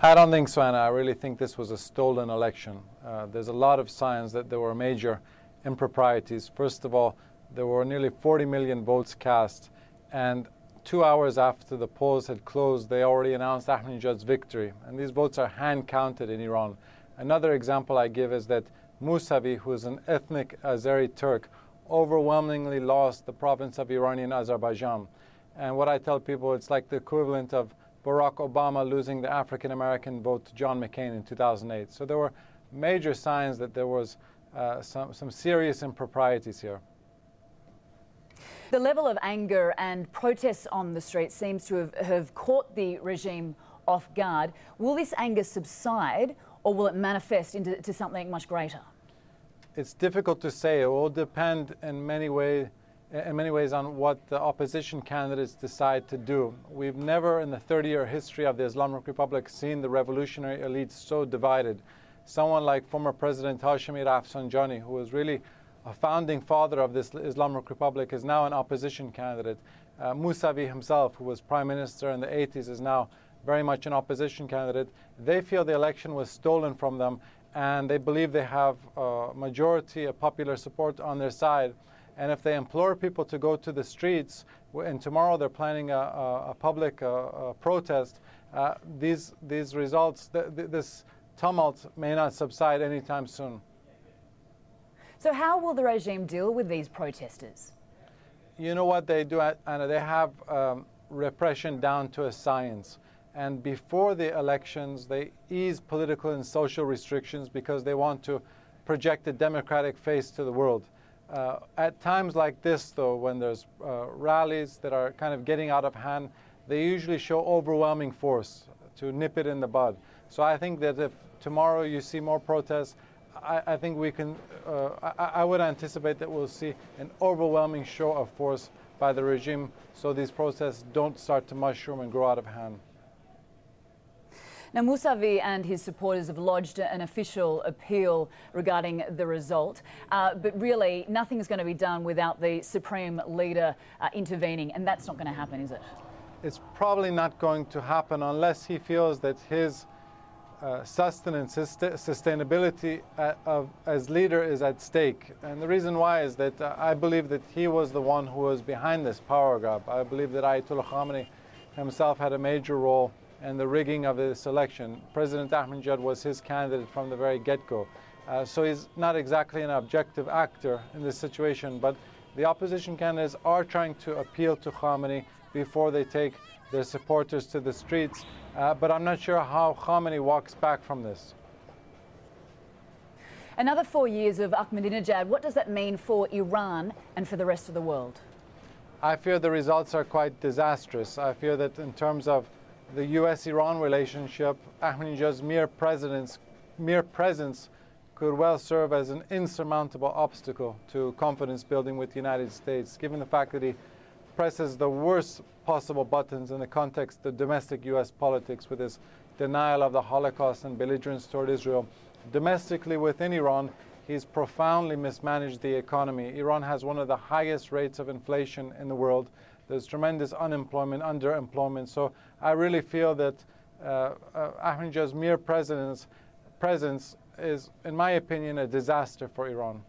I don't think so, Anna. I really think this was a stolen election. There's a lot of signs that there were major improprieties. First of all, there were nearly 40 million votes cast, and 2 hours after the polls had closed, they already announced Ahmadinejad's victory. And these votes are hand-counted in Iran. Another example I give is that Mousavi, who is an ethnic Azeri Turk, overwhelmingly lost the province of Iranian Azerbaijan. And what I tell people, it's like the equivalent of Barack Obama losing the African-American vote to John McCain in 2008. So there were major signs that there was some serious improprieties here. The level of anger and protests on the streets seems to have caught the regime off guard. Will this anger subside, or will it manifest into something much greater? It's difficult to say. It will depend in many ways on what the opposition candidates decide to do. We've never in the 30-year history of the Islamic Republic seen the revolutionary elite so divided. Someone like former President Hashemi Rafsanjani, who was really a founding father of this Islamic Republic, is now an opposition candidate. Mousavi himself, who was prime minister in the 80s, is now very much an opposition candidate. They feel the election was stolen from them, and they believe they have a majority of popular support on their side. And if they implore people to go to the streets, and tomorrow they're planning a public protest, these results, this tumult may not subside anytime soon. So how will the regime deal with these protesters? You know what they do, Anna? They have repression down to a science. And before the elections, they ease political and social restrictions because they want to project a democratic face to the world. At times like this, though, when there's rallies that are kind of getting out of hand, they usually show overwhelming force to nip it in the bud. So I think that if tomorrow you see more protests, I think we can, I would anticipate that we'll see an overwhelming show of force by the regime so these protests don't start to mushroom and grow out of hand. Now, Mousavi and his supporters have lodged an official appeal regarding the result, but really nothing is going to be done without the Supreme Leader intervening, and that's not going to happen, is it? It's probably not going to happen unless he feels that his sustenance, his sustainability as leader is at stake. And the reason why is that I believe that he was the one who was behind this power grab. I believe that Ayatollah Khamenei himself had a major role in the rigging of this election. President Ahmadinejad was his candidate from the very get-go. So he's not exactly an objective actor in this situation, but the opposition candidates are trying to appeal to Khamenei before they take their supporters to the streets. But I'm not sure how Khamenei walks back from this. Another 4 years of Ahmadinejad, what does that mean for Iran and for the rest of the world? I fear the results are quite disastrous. I fear that in terms of the U.S.-Iran relationship, Ahmadinejad's mere presence could well serve as an insurmountable obstacle to confidence building with the United States, given the fact that he presses the worst possible buttons in the context of domestic U.S. politics with his denial of the Holocaust and belligerence toward Israel. Domestically within Iran, he's profoundly mismanaged the economy. Iran has one of the highest rates of inflation in the world. There's tremendous unemployment, underemployment. So I really feel that Ahmadinejad's mere presence is, in my opinion, a disaster for Iran.